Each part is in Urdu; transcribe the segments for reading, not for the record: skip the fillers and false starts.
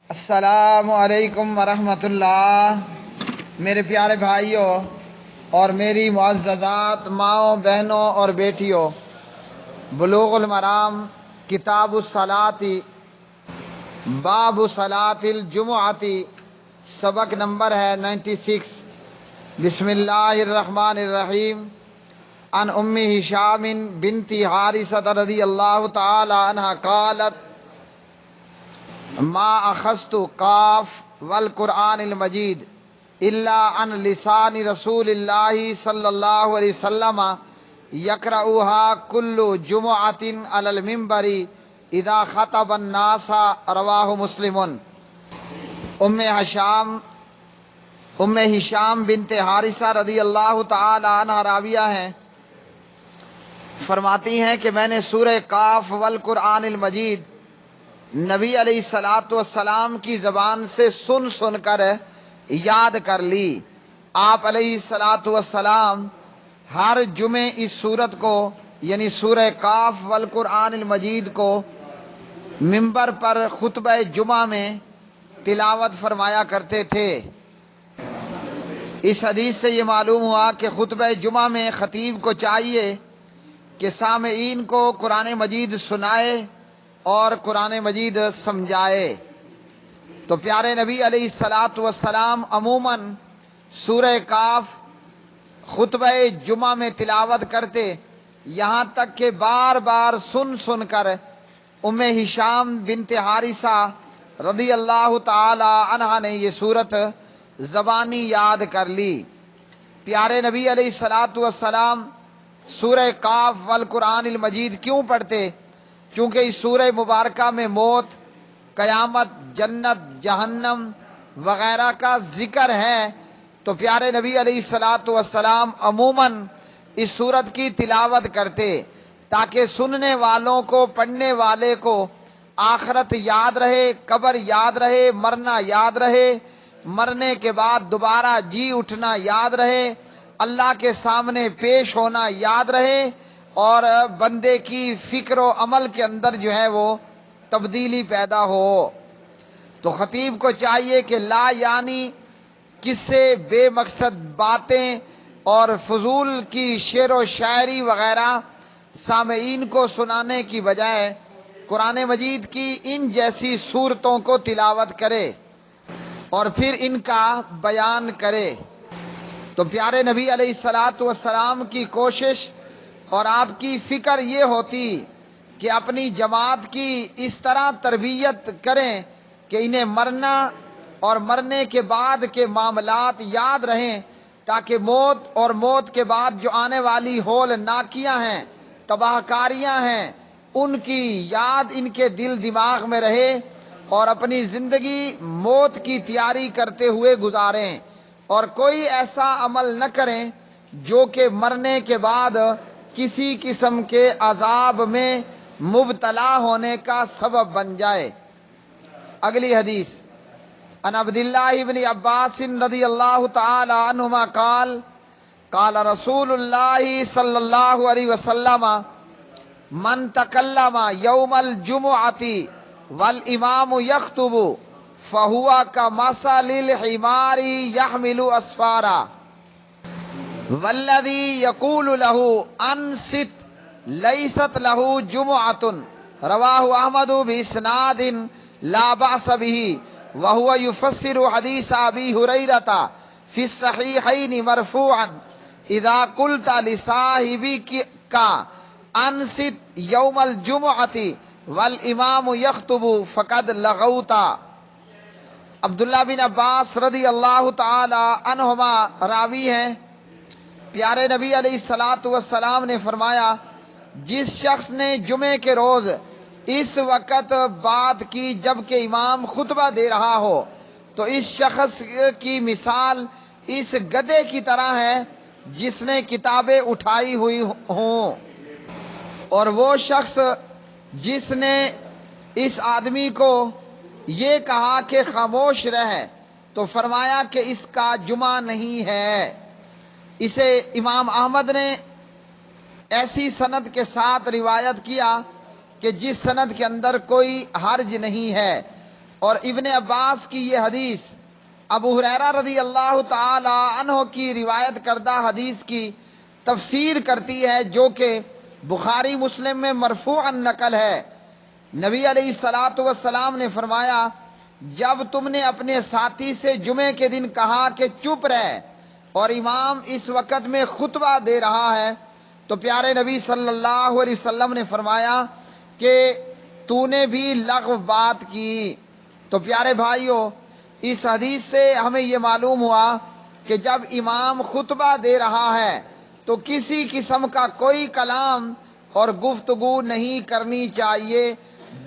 السلام علیکم ورحمۃ اللہ۔ میرے پیارے بھائیوں اور میری معززات ماؤں بہنوں اور بیٹیوں، بلوغ المرام کتاب الصلاۃ باب صلاۃ الجمعۃ سبق نمبر ہے 96۔ بسم اللہ الرحمن الرحیم۔ عن ام ہشام بنت حارثہ رضی اللہ تعالی عنہا قالت ما اخذت قاف والقرآن المجید الا عن لسان رسول اللہ صلی اللہ علیہ وسلم یقرؤها کل جمعۃ علی المنبر اذا خطب الناس، رواہ مسلم۔ ام ہشام بنت حارثہ رضی اللہ تعالی عنہ راویہ ہیں، فرماتی ہیں کہ میں نے سورہ قاف والقرآن المجید نبی علیہ الصلاۃ والسلام کی زبان سے سن کر یاد کر لی۔ آپ علیہ الصلاۃ والسلام ہر جمعے اس سورت کو یعنی سورہ قاف والقرآن المجید کو ممبر پر خطبہ جمعہ میں تلاوت فرمایا کرتے تھے۔ اس حدیث سے یہ معلوم ہوا کہ خطبہ جمعہ میں خطیب کو چاہیے کہ سامعین کو قرآن مجید سنائے اور قرآن مجید سمجھائے۔ تو پیارے نبی علیہ الصلاۃ والسلام عموماً سورہ قاف خطبہ جمعہ میں تلاوت کرتے، یہاں تک کہ بار بار سن کر ام ہشام بنت حارثہ رضی اللہ تعالی عنہا نے یہ سورت زبانی یاد کر لی۔ پیارے نبی علیہ الصلاۃ والسلام سورہ قاف والقرآن المجید کیوں پڑھتے؟ چونکہ اس سورہ مبارکہ میں موت، قیامت، جنت، جہنم وغیرہ کا ذکر ہے، تو پیارے نبی علیہ الصلاۃ والسلام عموماً اس سورت کی تلاوت کرتے تاکہ سننے والوں کو، پڑھنے والے کو آخرت یاد رہے، قبر یاد رہے، مرنا یاد رہے، مرنے کے بعد دوبارہ جی اٹھنا یاد رہے، اللہ کے سامنے پیش ہونا یاد رہے، اور بندے کی فکر و عمل کے اندر جو ہے وہ تبدیلی پیدا ہو۔ تو خطیب کو چاہیے کہ لا یعنی قصے، بے مقصد باتیں اور فضول کی شعر و شاعری وغیرہ سامعین کو سنانے کی بجائے قرآن مجید کی ان جیسی صورتوں کو تلاوت کرے اور پھر ان کا بیان کرے۔ تو پیارے نبی علیہ الصلاۃ والسلام کی کوشش اور آپ کی فکر یہ ہوتی کہ اپنی جماعت کی اس طرح تربیت کریں کہ انہیں مرنا اور مرنے کے بعد کے معاملات یاد رہیں، تاکہ موت اور موت کے بعد جو آنے والی ہول ناکیاں ہیں، تباہ کاریاں ہیں، ان کی یاد ان کے دل دماغ میں رہے اور اپنی زندگی موت کی تیاری کرتے ہوئے گزاریں، اور کوئی ایسا عمل نہ کریں جو کہ مرنے کے بعد کسی قسم کے عذاب میں مبتلا ہونے کا سبب بن جائے۔ اگلی حدیث عن عبداللہ بن عباس رضی اللہ تعالی عنہما قال قال رسول اللہ صلی اللہ علیہ وسلم من تکلم یوم الجمعۃ والامام یخطب فہو کمثل الحمار یحمل اسفارا والذی یقول له انصت لیست له جمعۃ، رواہ احمد باسناد لا بأس به، وهو يفسر حدیث ابی ہریرہ فی الصحیحین مرفوعا اذا قلت لصاحبک انصت یوم الجمعۃ والامام یخطب فقد لغوت۔ عبداللہ بن عباس رضی اللہ تعالی عنہما راوی ہیں، پیارے نبی علیہ الصلاۃ والسلام نے فرمایا جس شخص نے جمعے کے روز اس وقت بات کی جب کہ امام خطبہ دے رہا ہو، تو اس شخص کی مثال اس گدھے کی طرح ہے جس نے کتابیں اٹھائی ہوئی ہوں، اور وہ شخص جس نے اس آدمی کو یہ کہا کہ خاموش رہ، تو فرمایا کہ اس کا جمعہ نہیں ہے۔ اسے امام احمد نے ایسی سند کے ساتھ روایت کیا کہ جس سند کے اندر کوئی حرج نہیں ہے، اور ابن عباس کی یہ حدیث ابو ہریرہ رضی اللہ تعالی عنہ کی روایت کردہ حدیث کی تفسیر کرتی ہے، جو کہ بخاری مسلم میں مرفوعاً نقل ہے۔ نبی علیہ الصلوۃ والسلام نے فرمایا، جب تم نے اپنے ساتھی سے جمعے کے دن کہا کہ چپ رہ اور امام اس وقت میں خطبہ دے رہا ہے، تو پیارے نبی صلی اللہ علیہ وسلم نے فرمایا کہ تو نے بھی لغو بات کی۔ تو پیارے بھائیوں، اس حدیث سے ہمیں یہ معلوم ہوا کہ جب امام خطبہ دے رہا ہے تو کسی قسم کا کوئی کلام اور گفتگو نہیں کرنی چاہیے۔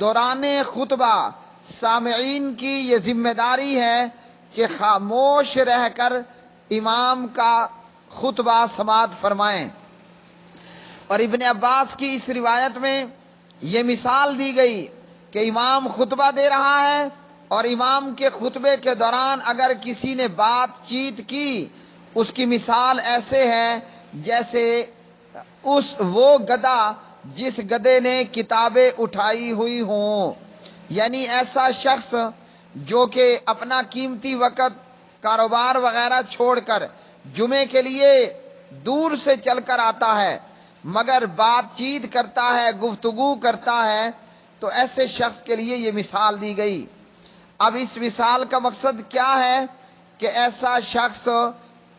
دوران خطبہ سامعین کی یہ ذمہ داری ہے کہ خاموش رہ کر امام کا خطبہ سماعت فرمائیں۔ اور ابن عباس کی اس روایت میں یہ مثال دی گئی کہ امام خطبہ دے رہا ہے اور امام کے خطبے کے دوران اگر کسی نے بات چیت کی، اس کی مثال ایسے ہے جیسے وہ گدھا جس گدھے نے کتابیں اٹھائی ہوئی ہوں، یعنی ایسا شخص جو کہ اپنا قیمتی وقت کاروبار وغیرہ چھوڑ کر جمعے کے لیے دور سے چل کر آتا ہے مگر بات چیت کرتا ہے، گفتگو کرتا ہے، تو ایسے شخص کے لیے یہ مثال دی گئی۔ اب اس مثال کا مقصد کیا ہے کہ ایسا شخص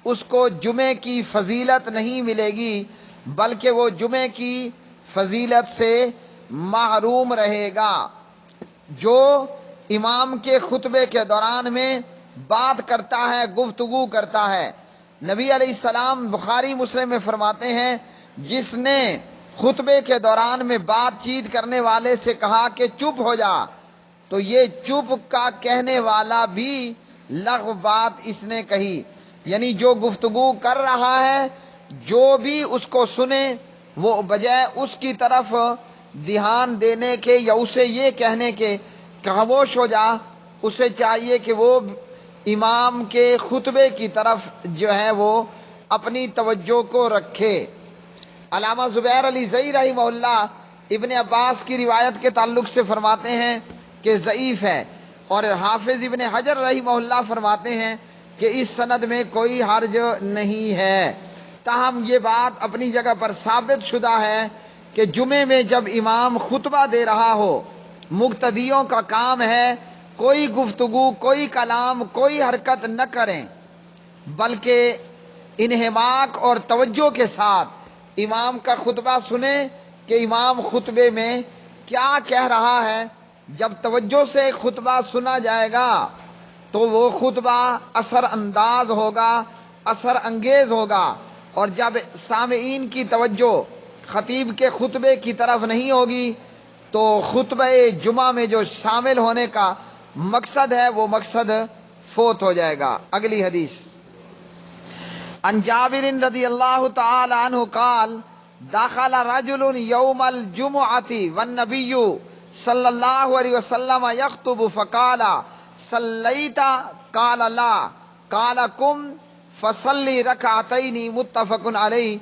اس کو جمعے کی فضیلت نہیں ملے گی، بلکہ وہ جمعے کی فضیلت سے محروم رہے گا۔ جو امام کے خطبے کے دوران میں بات کرتا ہے، گفتگو کرتا ہے، نبی علیہ السلام بخاری مسلم میں فرماتے ہیں، جس نے خطبے کے دوران میں بات چیت کرنے والے سے کہا کہ چپ ہو جا، تو یہ چپ کا کہنے والا بھی لغو بات اس نے کہی، یعنی جو گفتگو کر رہا ہے جو بھی اس کو سنے وہ بجائے اس کی طرف دھیان دینے کے یا اسے یہ کہنے کے خاموش ہو جا، اسے چاہیے کہ وہ امام کے خطبے کی طرف جو ہے وہ اپنی توجہ کو رکھے۔ علامہ زبیر علی زئی رحمہ اللہ ابن عباس کی روایت کے تعلق سے فرماتے ہیں کہ ضعیف ہے، اور حافظ ابن حجر رحمہ اللہ فرماتے ہیں کہ اس سند میں کوئی حرج نہیں ہے۔ تاہم یہ بات اپنی جگہ پر ثابت شدہ ہے کہ جمعے میں جب امام خطبہ دے رہا ہو، مقتدیوں کا کام ہے کوئی گفتگو، کوئی کلام، کوئی حرکت نہ کریں، بلکہ انہماک اور توجہ کے ساتھ امام کا خطبہ سنیں کہ امام خطبے میں کیا کہہ رہا ہے۔ جب توجہ سے خطبہ سنا جائے گا تو وہ خطبہ اثر انداز ہوگا، اثر انگیز ہوگا، اور جب سامعین کی توجہ خطیب کے خطبے کی طرف نہیں ہوگی تو خطبہ جمعہ میں جو شامل ہونے کا مقصد ہے وہ مقصد فوت ہو جائے گا۔ اگلی حدیث، عن جابر رضی اللہ تعالی عنہ قال دخل رجل یوم الجمعۃ والنبی صلی اللہ علیہ وسلم یخطب فقال صلیت قال لا قال قم فصلی رکعتین متفق علیہ۔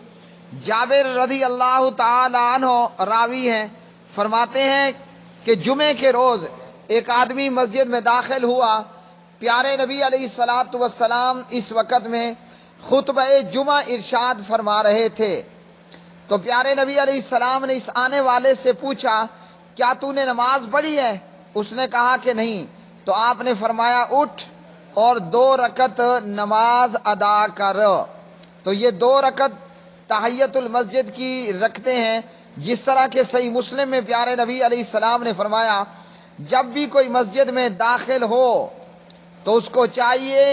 جابر رضی اللہ تعالی عنہ راوی ہیں، فرماتے ہیں کہ جمعے کے روز ایک آدمی مسجد میں داخل ہوا، پیارے نبی علیہ الصلوۃ والسلام اس وقت میں خطبہ جمعہ ارشاد فرما رہے تھے۔ تو پیارے نبی علیہ السلام نے اس آنے والے سے پوچھا، کیا تو نے نماز پڑھی ہے؟ اس نے کہا کہ نہیں۔ تو آپ نے فرمایا، اٹھ اور 2 رکعت نماز ادا کر۔ تو یہ 2 رکعت تحیت المسجد کی رکھتے ہیں، جس طرح کہ صحیح مسلم میں پیارے نبی علیہ السلام نے فرمایا، جب بھی کوئی مسجد میں داخل ہو تو اس کو چاہیے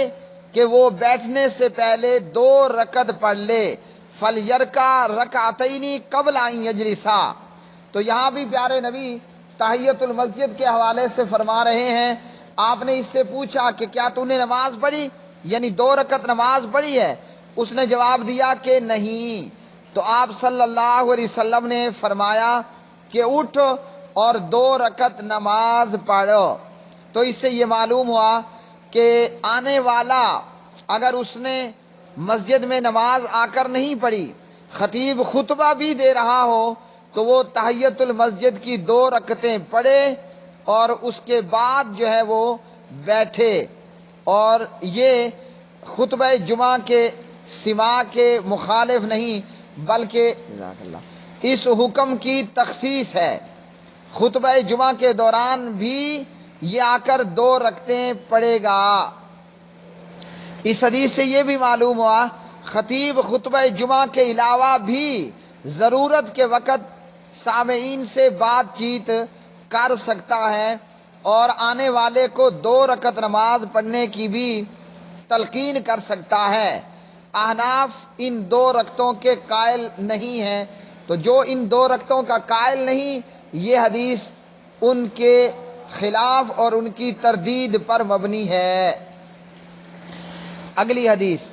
کہ وہ بیٹھنے سے پہلے 2 رکعت پڑھ لے، فَلْيَرْكَعْ رَكْعَتَيْنِ قَبْلَ أَنْ يَجْلِسَا۔ تو یہاں بھی پیارے نبی تحیت المسجد کے حوالے سے فرما رہے ہیں، آپ نے اس سے پوچھا کہ کیا تو نے نماز پڑھی، یعنی 2 رکعت نماز پڑھی ہے؟ اس نے جواب دیا کہ نہیں۔ تو آپ صلی اللہ علیہ وسلم نے فرمایا کہ اٹھ اور 2 رکعت نماز پڑھ۔ تو اس سے یہ معلوم ہوا کہ آنے والا اگر اس نے مسجد میں نماز آ کر نہیں پڑھی، خطیب خطبہ بھی دے رہا ہو، تو وہ تحیت المسجد کی 2 رکعتیں پڑھے اور اس کے بعد جو ہے وہ بیٹھے، اور یہ خطبہ جمعہ کے سماع کے مخالف نہیں بلکہ اس حکم کی تخصیص ہے۔ خطبہ جمعہ کے دوران بھی یہ آ کر 2 رکعتیں پڑھے گا۔ اس حدیث سے یہ بھی معلوم ہوا خطیب خطبہ جمعہ کے علاوہ بھی ضرورت کے وقت سامعین سے بات چیت کر سکتا ہے اور آنے والے کو 2 رکعت نماز پڑھنے کی بھی تلقین کر سکتا ہے۔ احناف ان 2 رکعتوں کے قائل نہیں ہیں، تو جو ان 2 رکعتوں کا قائل نہیں، یہ حدیث ان کے خلاف اور ان کی تردید پر مبنی ہے۔ اگلی حدیث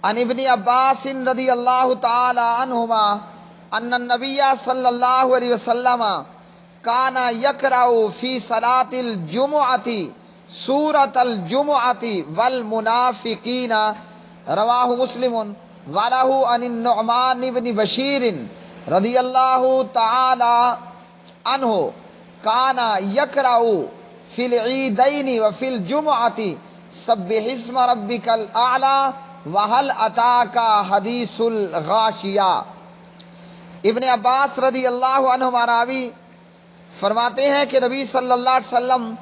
عن ابن عباس رضی اللہ تعالی عنہما ان النبی صلی اللہ علیہ وسلم کان یقرأ فی صلاۃ الجمعۃ سورۃ الجمعۃ والمنافقین، رواہ مسلم ولہ عن النعمان بن بشیر رضی اللہ تعالی عنہ کان یقرأ فی العیدین وفی الجمعۃ سبح اسم ربک الاعلی وہل اتاک حدیث الغاشیہ۔ ابن عباس رضی اللہ عنہما راوی فرماتے ہیں کہ نبی صلی اللہ علیہ وسلم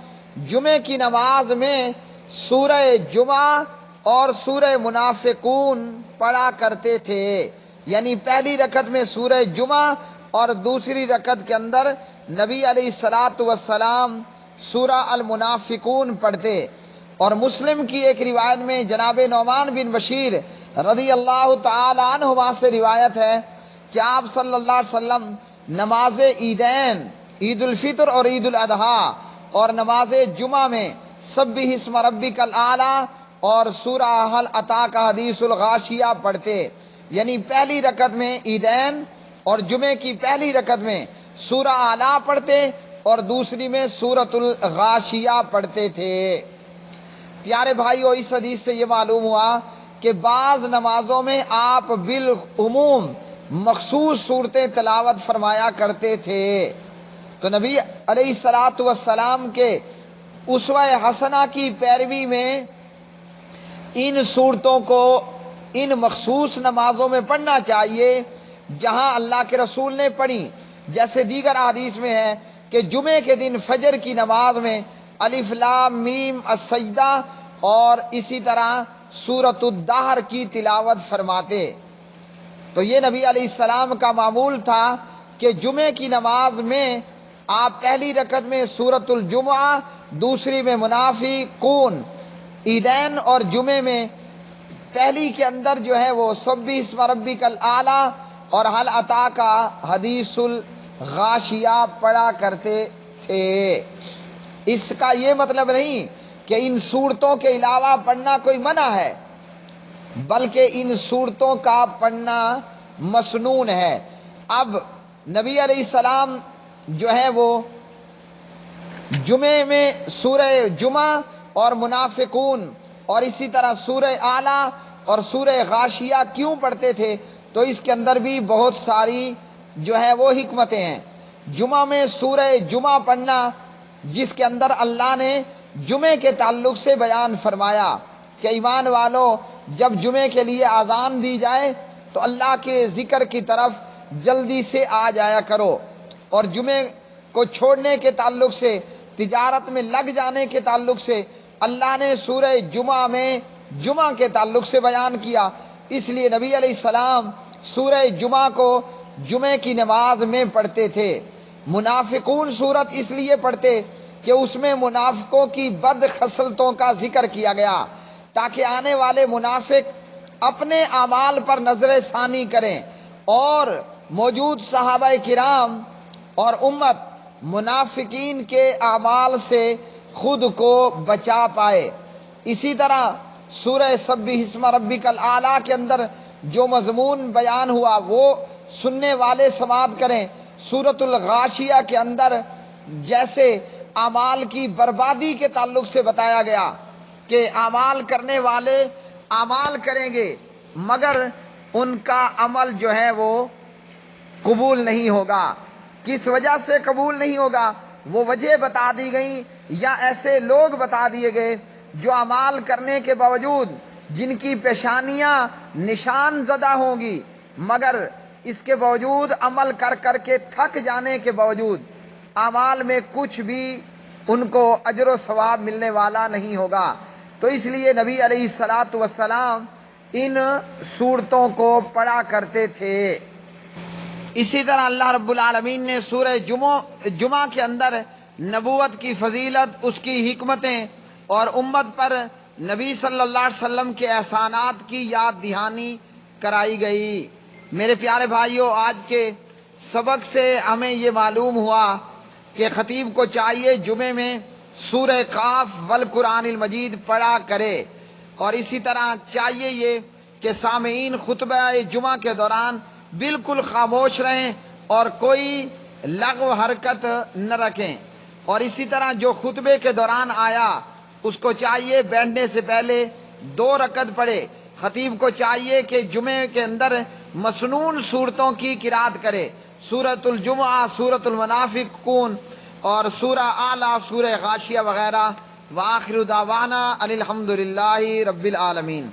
جمعے کی نماز میں سورہ جمعہ اور سورہ منافقون پڑھا کرتے تھے، یعنی پہلی رکعت میں سورہ جمعہ اور دوسری رکعت کے اندر نبی علیہ الصلوۃ والسلام سورہ المنافقون پڑھتے۔ اور مسلم کی ایک روایت میں جناب نعمان بن بشیر رضی اللہ تعالی عنہما سے روایت ہے کہ آپ صلی اللہ علیہ وسلم نماز عیدین، عید الفطر اور عید الاضحیٰ اور نماز جمعہ میں سبح اسم ربک الاعلی اور سورہ هل اتاک حدیث الغاشیہ پڑھتے، یعنی پہلی رکعت میں عیدین اور جمعے کی پہلی رکعت میں سورہ اعلی پڑھتے اور دوسری میں سورۃ الغاشیہ پڑھتے تھے۔ پیارے بھائیو، اس حدیث سے یہ معلوم ہوا کہ بعض نمازوں میں آپ بالعموم مخصوص صورتیں تلاوت فرمایا کرتے تھے، تو نبی علیہ الصلوۃ والسلام کے اسوہ حسنہ کی پیروی میں ان صورتوں کو ان مخصوص نمازوں میں پڑھنا چاہیے جہاں اللہ کے رسول نے پڑھی، جیسے دیگر احادیث میں ہے کہ جمعے کے دن فجر کی نماز میں الف لام میم السجدہ اور اسی طرح سورۃ الدہر کی تلاوت فرماتے۔ تو یہ نبی علیہ السلام کا معمول تھا کہ جمعے کی نماز میں آپ پہلی رکعت میں سورۃ الجمعہ، دوسری میں منافقون، عیدین اور جمعے میں پہلی کے اندر جو ہے وہ سبح اسم ربک الاعلی اور هل اتاک حدیث الغاشیہ پڑھا کرتے تھے۔ اس کا یہ مطلب نہیں کہ ان صورتوں کے علاوہ پڑھنا کوئی منع ہے، بلکہ ان صورتوں کا پڑھنا مسنون ہے۔ اب نبی علیہ السلام جو ہے وہ جمعے میں سورہ جمعہ اور منافقون اور اسی طرح سورہ اعلی اور سورہ غاشیہ کیوں پڑھتے تھے، تو اس کے اندر بھی بہت ساری جو ہے وہ حکمتیں ہیں۔ جمعہ میں سورہ جمعہ پڑھنا، جس کے اندر اللہ نے جمعے کے تعلق سے بیان فرمایا کہ ایمان والو، جب جمعے کے لیے اذان دی جائے تو اللہ کے ذکر کی طرف جلدی سے آ جایا کرو، اور جمعے کو چھوڑنے کے تعلق سے، تجارت میں لگ جانے کے تعلق سے اللہ نے سورہ جمعہ میں جمعہ کے تعلق سے بیان کیا، اس لیے نبی علیہ السلام سورہ جمعہ کو جمعے کی نماز میں پڑھتے تھے۔ منافقون صورت اس لیے پڑھتے کہ اس میں منافقوں کی بد خصلتوں کا ذکر کیا گیا، تاکہ آنے والے منافق اپنے اعمال پر نظر ثانی کریں اور موجود صحابہ کرام اور امت منافقین کے اعمال سے خود کو بچا پائے۔ اسی طرح سورہ سبح اسم ربک الاعلی کے اندر جو مضمون بیان ہوا وہ سننے والے سماعت کریں۔ سورۃ الغاشیہ کے اندر جیسے اعمال کی بربادی کے تعلق سے بتایا گیا کہ اعمال کرنے والے اعمال کریں گے مگر ان کا عمل جو ہے وہ قبول نہیں ہوگا۔ کس وجہ سے قبول نہیں ہوگا؟ وہ وجہ بتا دی گئی یا ایسے لوگ بتا دیے گئے جو اعمال کرنے کے باوجود جن کی پیشانیاں نشان زدہ ہوں گی، مگر اس کے باوجود عمل کر کر کے تھک جانے کے باوجود اعمال میں کچھ بھی ان کو اجر و ثواب ملنے والا نہیں ہوگا۔ تو اس لیے نبی علیہ الصلاۃ والسلام ان صورتوں کو پڑھا کرتے تھے۔ اسی طرح اللہ رب العالمین نے سورہ جمعہ کے اندر نبوت کی فضیلت، اس کی حکمتیں اور امت پر نبی صلی اللہ علیہ وسلم کے احسانات کی یاد دہانی کرائی گئی۔ میرے پیارے بھائیوں، آج کے سبق سے ہمیں یہ معلوم ہوا کہ خطیب کو چاہیے جمعے میں سورہ قاف والقرآن المجید پڑھا کرے، اور اسی طرح چاہیے یہ کہ سامعین خطبہ جمعہ کے دوران بالکل خاموش رہیں اور کوئی لغو حرکت نہ رکھیں، اور اسی طرح جو خطبے کے دوران آیا اس کو چاہیے بیٹھنے سے پہلے 2 رکعت پڑھے۔ خطیب کو چاہیے کہ جمعے کے اندر مسنون صورتوں کی قرات کرے، سورۃ الجمعہ، سورۃ المنافقون اور سورہ اعلیٰ، سورہ غاشیہ وغیرہ۔ وآخر دعوانا ان الحمد للہ رب العالمین۔